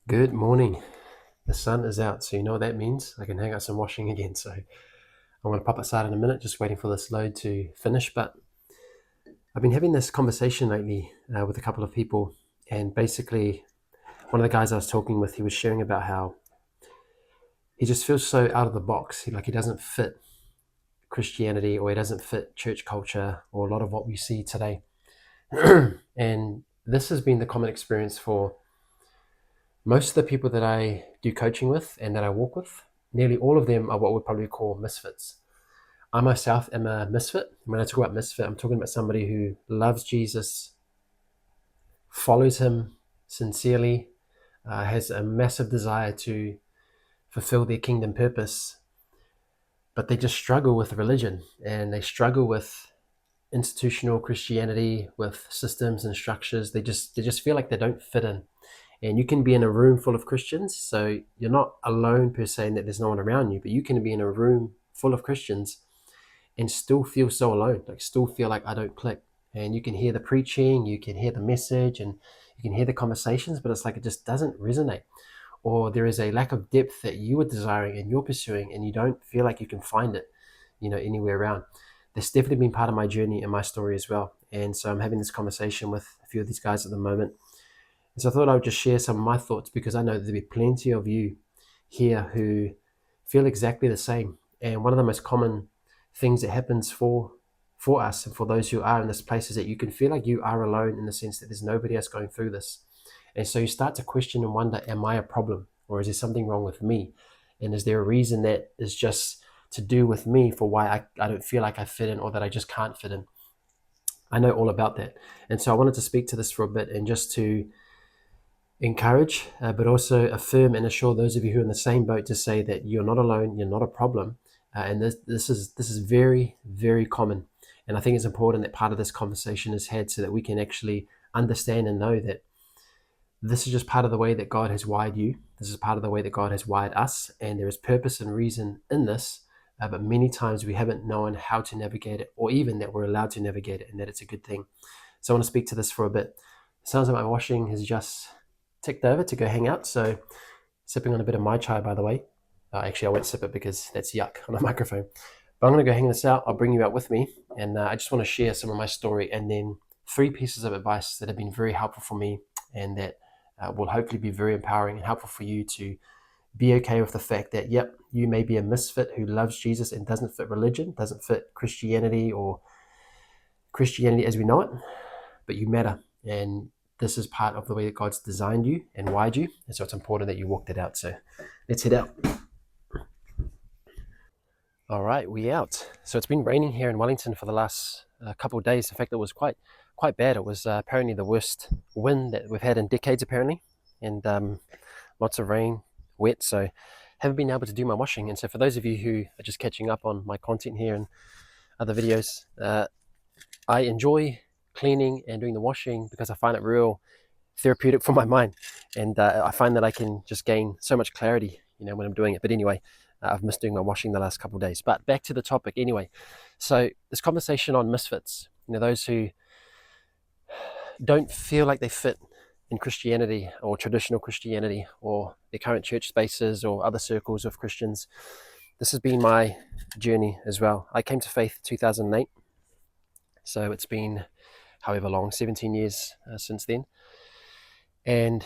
Good morning. The sun is out, so you know what that means. I can hang out some washing again. So I'm going to pop aside in a minute, just waiting for this load to finish. But I've been having this conversation lately with a couple of people, and basically, one of the guys I was talking with, he was sharing about how he just feels so out of the box. He doesn't fit Christianity, or he doesn't fit church culture, or a lot of what we see today. And this has been the common experience for most of the people that I do coaching with and that I walk with. Nearly all of them are what we'd probably call misfits. I myself am a misfit. When I talk about misfit, I'm talking about somebody who loves Jesus, follows him sincerely, has a massive desire to fulfill their kingdom purpose, but they just struggle with religion, and they struggle with institutional Christianity, with systems and structures. They just feel like they don't fit in. And you can be in a room full of Christians, so you're not alone per se, and that there's no one around you, but you can be in a room full of Christians and still feel so alone, like still feel like I don't click. And you can hear the preaching, you can hear the message, and you can hear the conversations, but it's like it just doesn't resonate. Or there is a lack of depth that you are desiring and you're pursuing, and you don't feel like you can find it, anywhere around. That's definitely been part of my journey and my story as well. And so I'm having this conversation with a few of these guys at the moment. And so I thought I would just share some of my thoughts, because I know there'll be plenty of you here who feel exactly the same. And one of the most common things that happens for us and for those who are in this place is that you can feel like you are alone, in the sense that there's nobody else going through this. And so you start to question and wonder, am I a problem, or is there something wrong with me? And is there a reason that is just to do with me for why I don't feel like I fit in, or that I just can't fit in? I know all about that. And so I wanted to speak to this for a bit, and just to encourage, but also affirm and assure those of you who are in the same boat, to say that you're not alone, you're not a problem, and this is very, very common. And I think it's important that part of this conversation is had, so that we can actually understand and know that this is just part of the way that God has wired you. This is part of the way that God has wired us, and there is purpose and reason in this. But many times we haven't known how to navigate it, or even that we're allowed to navigate it, and that it's a good thing. So I want to speak to this for a bit. It sounds like my washing has just ticked over to go hang out. So sipping on a bit of my chai, by the way. Actually, I won't sip it because that's yuck on a microphone. But I'm going to go hang this out. I'll bring you out with me. And I just want to share some of my story, and then 3 pieces of advice that have been very helpful for me, and that will hopefully be very empowering and helpful for you to be okay with the fact that, yep, you may be a misfit who loves Jesus and doesn't fit religion, doesn't fit Christianity, or Christianity as we know it, but you matter. And this is part of the way that God's designed you and wired you. And so it's important that you walk that out. So let's head out. All right, we out. So it's been raining here in Wellington for the last couple of days. In fact, it was quite bad. It was apparently the worst wind that we've had in decades, apparently, and lots of rain, wet. So haven't been able to do my washing. And so for those of you who are just catching up on my content here and other videos, I enjoy cleaning and doing the washing because I find it real therapeutic for my mind, and I find that I can just gain so much clarity, when I'm doing it. But anyway, I've missed doing my washing the last couple of days. But back to the topic anyway. So this conversation on misfits, those who don't feel like they fit in Christianity, or traditional Christianity, or the current church spaces, or other circles of Christians. This has been my journey as well. I came to faith in 2008, so it's been however long, 17 years since then. And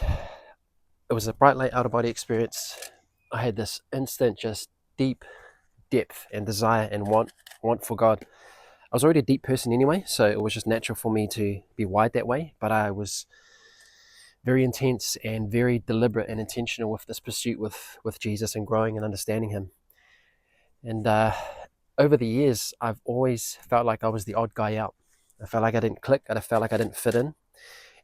it was a bright light out of body experience. I had this instant, just deep depth and desire and want for God. I was already a deep person anyway, so it was just natural for me to be wired that way. But I was very intense and very deliberate and intentional with this pursuit with Jesus, and growing and understanding him. And over the years, I've always felt like I was the odd guy out. I felt like I didn't click. I felt like I didn't fit in.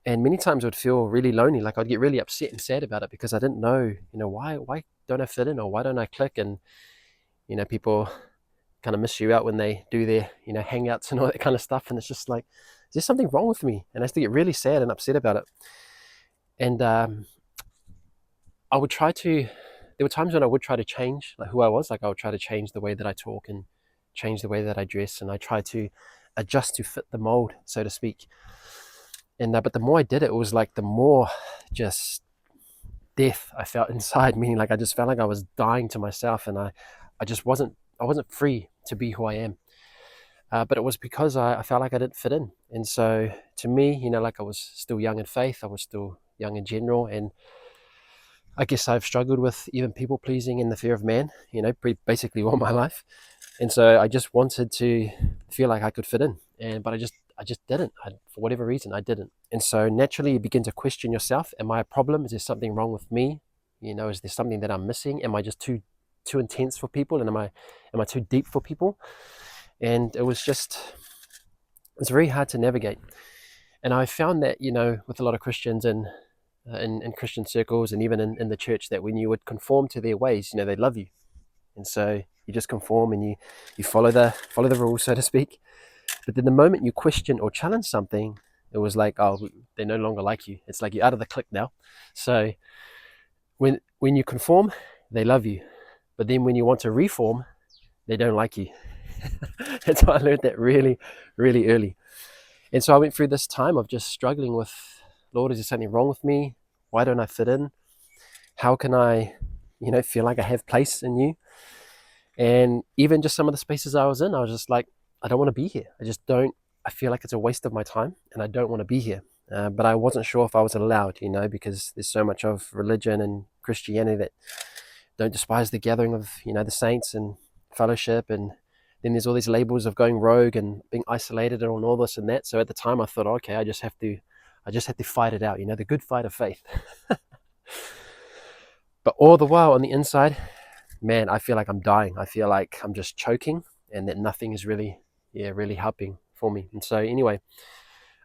And many times I would feel really lonely, like I'd get really upset and sad about it, because I didn't know, why don't I fit in, or why don't I click? And, people kind of miss you out when they do their, hangouts and all that kind of stuff. And it's just like, is there something wrong with me? And I used to get really sad and upset about it. And I would try to, there were times when I would try to change like who I was. Like I would try to change the way that I talk and change the way that I dress. And I tried to adjust to fit the mold, so to speak. And but the more I did it, it was like the more just death I felt inside, meaning like I just felt like I was dying to myself, and I wasn't free to be who I am. But it was because I felt like I didn't fit in. And so to me, like I was still young in faith, I was still young in general. And I guess I've struggled with even people pleasing and the fear of man, basically all my life. And so I just wanted to feel like I could fit in. But I just didn't. For whatever reason, I didn't. And so naturally you begin to question yourself. Am I a problem? Is there something wrong with me? Is there something that I'm missing? Am I just too intense for people? And am I too deep for people? And it's very hard to navigate. And I found that, with a lot of Christians and in Christian circles and even in the church, that when you would conform to their ways, they love you. And so you just conform and you follow the rules, so to speak. But then the moment you question or challenge something, it was like, oh, they no longer like you. It's like you're out of the clique now. So when you conform, they love you. But then when you want to reform, they don't like you. And so I learned that really, really early. And so I went through this time of just struggling with, Lord, is there something wrong with me? Why don't I fit in? How can I, feel like I have place in you? And even just some of the spaces I was in, I was just like, I don't want to be here. I feel like it's a waste of my time and I don't want to be here. But I wasn't sure if I was allowed, because there's so much of religion and Christianity that don't despise the gathering of, the saints and fellowship. And then there's all these labels of going rogue and being isolated and all this and that. So at the time I thought, okay, I just have to fight it out, the good fight of faith. But all the while on the inside, man, I feel like I'm dying. I feel like I'm just choking and that nothing is really helping for me. And so anyway,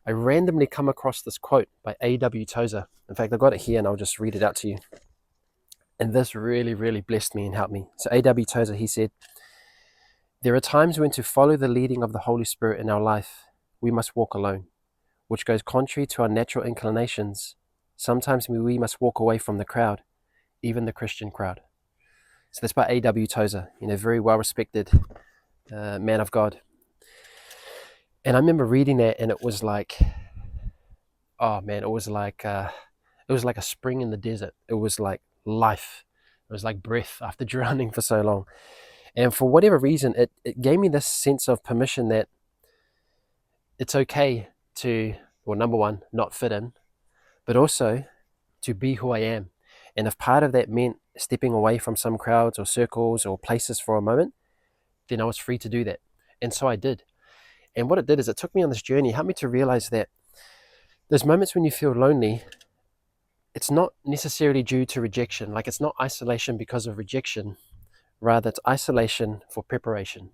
I randomly come across this quote by A.W. Tozer. In fact, I've got it here and I'll just read it out to you. And this really, really blessed me and helped me. So A.W. Tozer, he said, "There are times when to follow the leading of the Holy Spirit in our life, we must walk alone, which goes contrary to our natural inclinations. Sometimes we must walk away from the crowd, even the Christian crowd." So that's by A.W. Tozer, very well-respected man of God. And I remember reading that, and it was like, oh man, it was like a spring in the desert. It was like life. It was like breath after drowning for so long. And for whatever reason, it gave me this sense of permission that it's okay to, well, number one, not fit in, but also to be who I am. And if part of that meant stepping away from some crowds or circles or places for a moment, then I was free to do that. And so I did. And what it did is it took me on this journey, helped me to realize that there's moments when you feel lonely, it's not necessarily due to rejection. Like, it's not isolation because of rejection. Rather, it's isolation for preparation.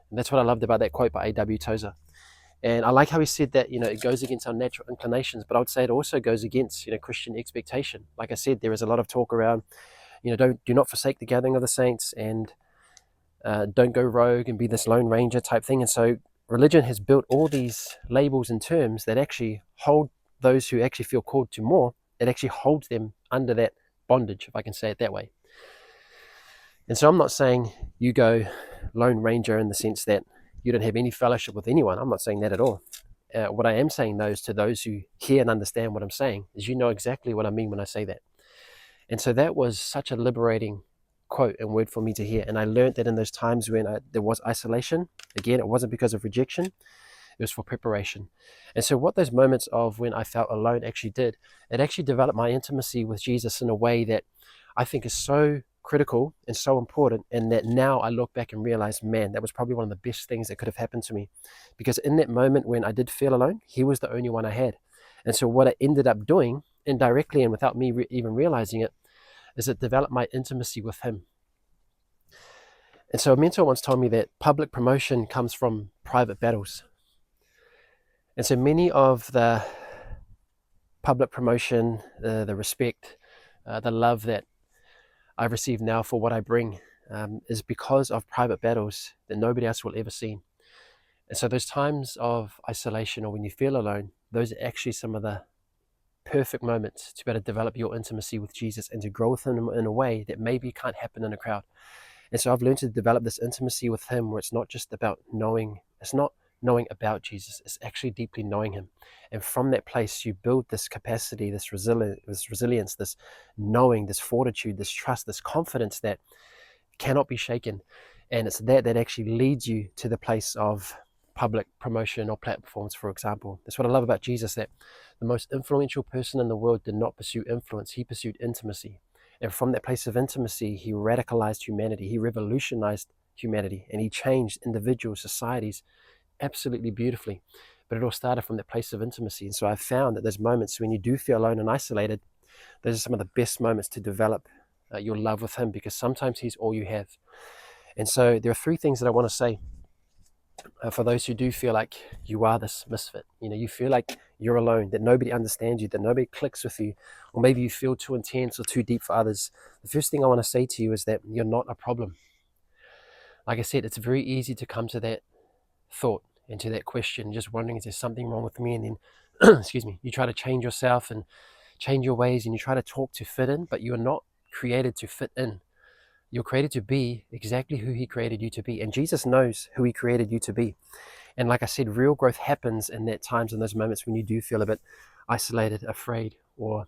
And that's what I loved about that quote by A.W. Tozer. And I like how he said that, it goes against our natural inclinations, but I would say it also goes against, Christian expectation. Like I said, there is a lot of talk around, do not forsake the gathering of the saints, and don't go rogue and be this lone ranger type thing. And so religion has built all these labels and terms that actually hold those who actually feel called to more, it actually holds them under that bondage, if I can say it that way. And so I'm not saying you go lone ranger in the sense that you don't have any fellowship with anyone. I'm not saying that at all. What I am saying, though, is to those who hear and understand what I'm saying, is you know exactly what I mean when I say that. And so that was such a liberating quote and word for me to hear. And I learned that in those times when there was isolation, again, it wasn't because of rejection, it was for preparation. And so what those moments of when I felt alone actually did, it actually developed my intimacy with Jesus in a way that I think is so critical and so important, and that now I look back and realize, man, that was probably one of the best things that could have happened to me, because in that moment when I did feel alone, he was the only one I had. And so what I ended up doing indirectly and without me even realizing it is it developed my intimacy with him. And so a mentor once told me that public promotion comes from private battles. And so many of the public promotion, the respect, the love that I've received now for what I bring is because of private battles that nobody else will ever see. And so those times of isolation or when you feel alone, those are actually some of the perfect moments to be able to develop your intimacy with Jesus and to grow with him in a way that maybe can't happen in a crowd. And so I've learned to develop this intimacy with him where it's not just about knowing, it's not knowing about Jesus. It's actually deeply knowing him. And from that place, you build this capacity, this resilience, this knowing, this fortitude, this trust, this confidence that cannot be shaken. And it's that actually leads you to the place of public promotion or platforms, for example. That's what I love about Jesus, that the most influential person in the world did not pursue influence, he pursued intimacy. And from that place of intimacy, he radicalized humanity, he revolutionized humanity, and he changed individual societies absolutely beautifully. But it all started from that place of intimacy. And so I've found that there's moments when you do feel alone and isolated, those are some of the best moments to develop your love with him, because sometimes he's all you have. And so there are three things that I want to say for those who do feel like you are this misfit. You feel like you're alone, that nobody understands you, that nobody clicks with you, or maybe you feel too intense or too deep for others. The first thing I want to say to you is that you're not a problem. Like I said, it's very easy to come to that thought and to that question, just wondering, is there something wrong with me? And then, excuse me, you try to change yourself and change your ways, and you try to talk to fit in, but you're not created to fit in. You're created to be exactly who he created you to be. And Jesus knows who he created you to be. And like I said, real growth happens in that times, in those moments when you do feel a bit isolated, afraid, or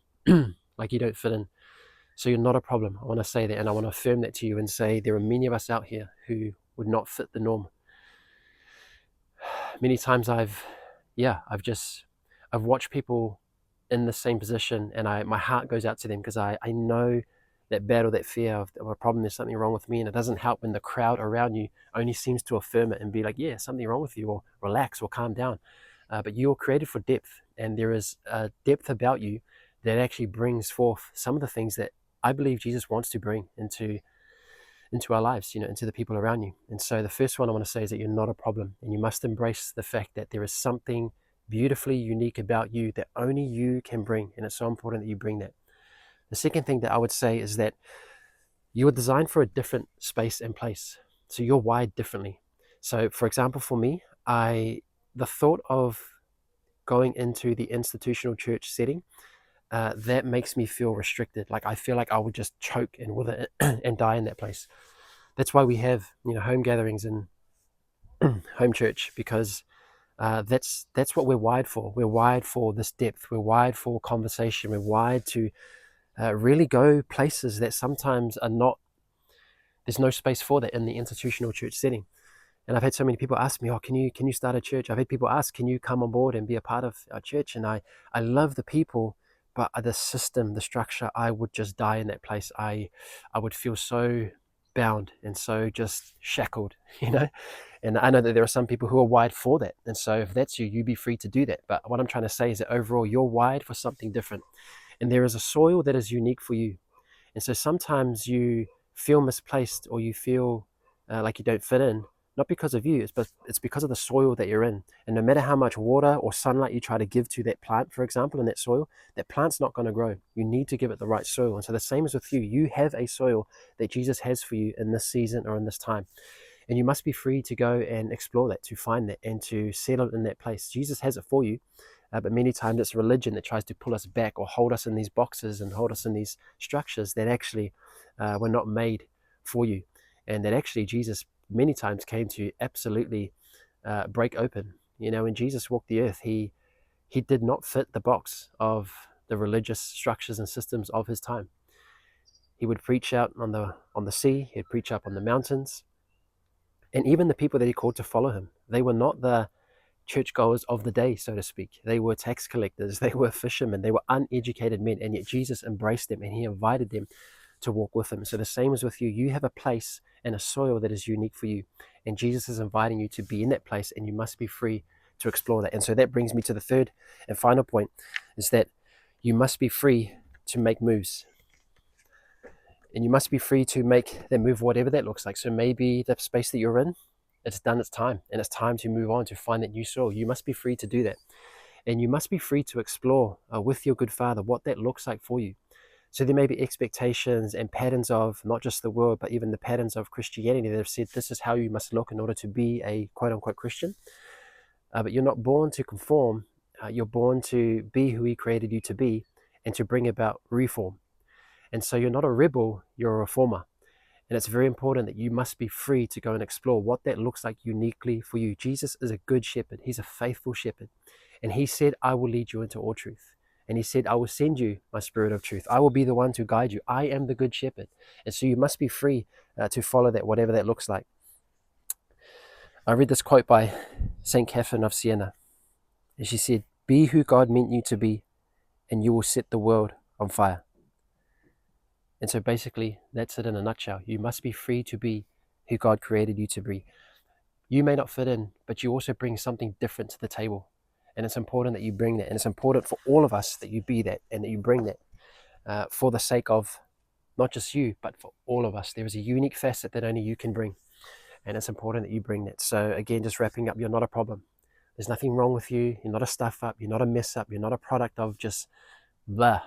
like you don't fit in. So you're not a problem. I want to say that, and I want to affirm that to you and say there are many of us out here who would not fit the norm. Many times I've watched people in the same position, and my heart goes out to them, because I know that battle, that fear of a problem, there's something wrong with me. And it doesn't help when the crowd around you only seems to affirm it and be like, yeah, something wrong with you, or relax, or calm down. But you're created for depth, and there is a depth about you that actually brings forth some of the things that I believe Jesus wants to bring into our lives, into the people around you. And so the first one I want to say is that you're not a problem, and you must embrace the fact that there is something beautifully unique about you that only you can bring, and it's so important that you bring that. The second thing that I would say is that you were designed for a different space and place, so you're wired differently. So, for example, for me, the thought of going into the institutional church setting, that makes me feel restricted. Like I feel like I would just choke and wither and die in that place. That's why we have home gatherings and home church, because that's what we're wired for. We're wired for this depth. We're wired for conversation. We're wired to really go places that sometimes are not. There's no space for that in the institutional church setting. And I've had so many people ask me, "Oh, can you start a church?" I've had people ask, "Can you come on board and be a part of our church?" And I love the people, but the system, the structure, I would just die in that place. I would feel so bound and so just shackled, And I know that there are some people who are wired for that. And so if that's you, you be free to do that. But what I'm trying to say is that overall, you're wired for something different. And there is a soil that is unique for you. And so sometimes you feel misplaced, or you feel like you don't fit in, not because of you, it's because of the soil that you're in. And no matter how much water or sunlight you try to give to that plant, for example, in that soil, that plant's not going to grow. You need to give it the right soil. And so the same is with you. You have a soil that Jesus has for you in this season or in this time. And you must be free to go and explore that, to find that, and to settle in that place. Jesus has it for you. But many times it's religion that tries to pull us back, or hold us in these boxes and hold us in these structures that actually were not made for you. And that actually Jesus many times came to absolutely break open. When Jesus walked the earth, he did not fit the box of the religious structures and systems of his time. He would preach out on the sea. He'd preach up on the mountains. And even the people that he called to follow him, they were not the churchgoers of the day, so to speak. They were tax collectors, they were fishermen, they were uneducated men, and yet Jesus embraced them and he invited them to walk with him. So the same is with you. You have a place and a soil that is unique for you, and Jesus is inviting you to be in that place, and you must be free to explore that. And so that brings me to the third and final point, is that you must be free to make moves. And you must be free to make that move, whatever that looks like. So maybe the space that you're in, it's done its time, and it's time to move on, to find that new soil. You must be free to do that. And you must be free to explore with your good Father what that looks like for you. So there may be expectations and patterns of not just the world, but even the patterns of Christianity that have said this is how you must look in order to be a quote-unquote Christian. But you're not born to conform. You're born to be who he created you to be, and to bring about reform. And so you're not a rebel, you're a reformer. And it's very important that you must be free to go and explore what that looks like uniquely for you. Jesus is a good shepherd. He's a faithful shepherd. And he said, I will lead you into all truth. And he said, I will send you my spirit of truth. I will be the one to guide you. I am the good shepherd. And so you must be free to follow that, whatever that looks like. I read this quote by St. Catherine of Siena. And she said, be who God meant you to be, and you will set the world on fire. And so basically, that's it in a nutshell. You must be free to be who God created you to be. You may not fit in, but you also bring something different to the table. And it's important that you bring that. And it's important for all of us that you be that and that you bring that for the sake of not just you, but for all of us. There is a unique facet that only you can bring. And it's important that you bring that. So again, just wrapping up, you're not a problem. There's nothing wrong with you. You're not a stuff up. You're not a mess up. You're not a product of just blah.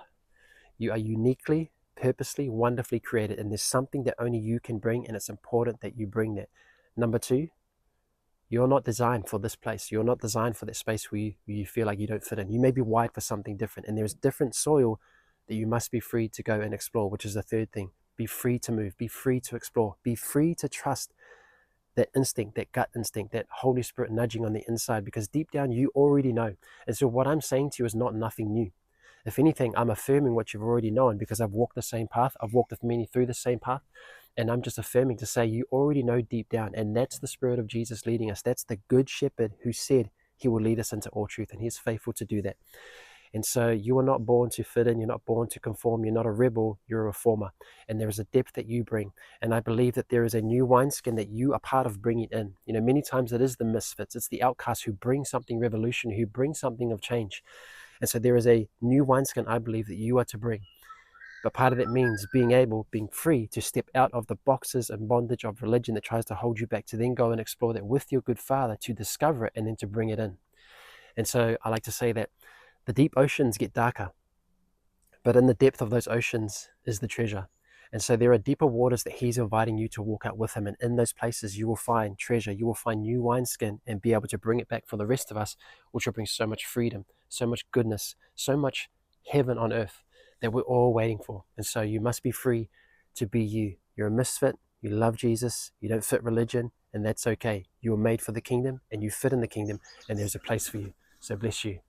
You are uniquely, purposely, wonderfully created. And there's something that only you can bring. And it's important that you bring that. Number two, you're not designed for this place. You're not designed for that space where you feel like you don't fit in. You may be wired for something different. And there's different soil that you must be free to go and explore, which is the third thing. Be free to move. Be free to explore. Be free to trust that instinct, that gut instinct, that Holy Spirit nudging on the inside, because deep down you already know. And so what I'm saying to you is not nothing new. If anything, I'm affirming what you've already known because I've walked the same path. I've walked with many through the same path. And I'm just affirming to say you already know deep down. And that's the Spirit of Jesus leading us. That's the good shepherd who said he will lead us into all truth. And he's faithful to do that. And so you are not born to fit in. You're not born to conform. You're not a rebel. You're a reformer. And there is a depth that you bring. And I believe that there is a new wineskin that you are part of bringing in. You know, many times it is the misfits. It's the outcasts who bring something revolutionary, who bring something of change. And so there is a new wineskin, I believe, that you are to bring. But part of that means being free to step out of the boxes and bondage of religion that tries to hold you back, to then go and explore that with your good Father, to discover it and then to bring it in. And so I like to say that the deep oceans get darker, but in the depth of those oceans is the treasure. And so there are deeper waters that he's inviting you to walk out with him. And in those places, you will find treasure. You will find new wineskin and be able to bring it back for the rest of us, which will bring so much freedom, so much goodness, so much heaven on earth that we're all waiting for. And so you must be free to be you. You're a misfit. You love Jesus. You don't fit religion, and that's okay. You were made for the kingdom, and you fit in the kingdom, and there's a place for you. So bless you.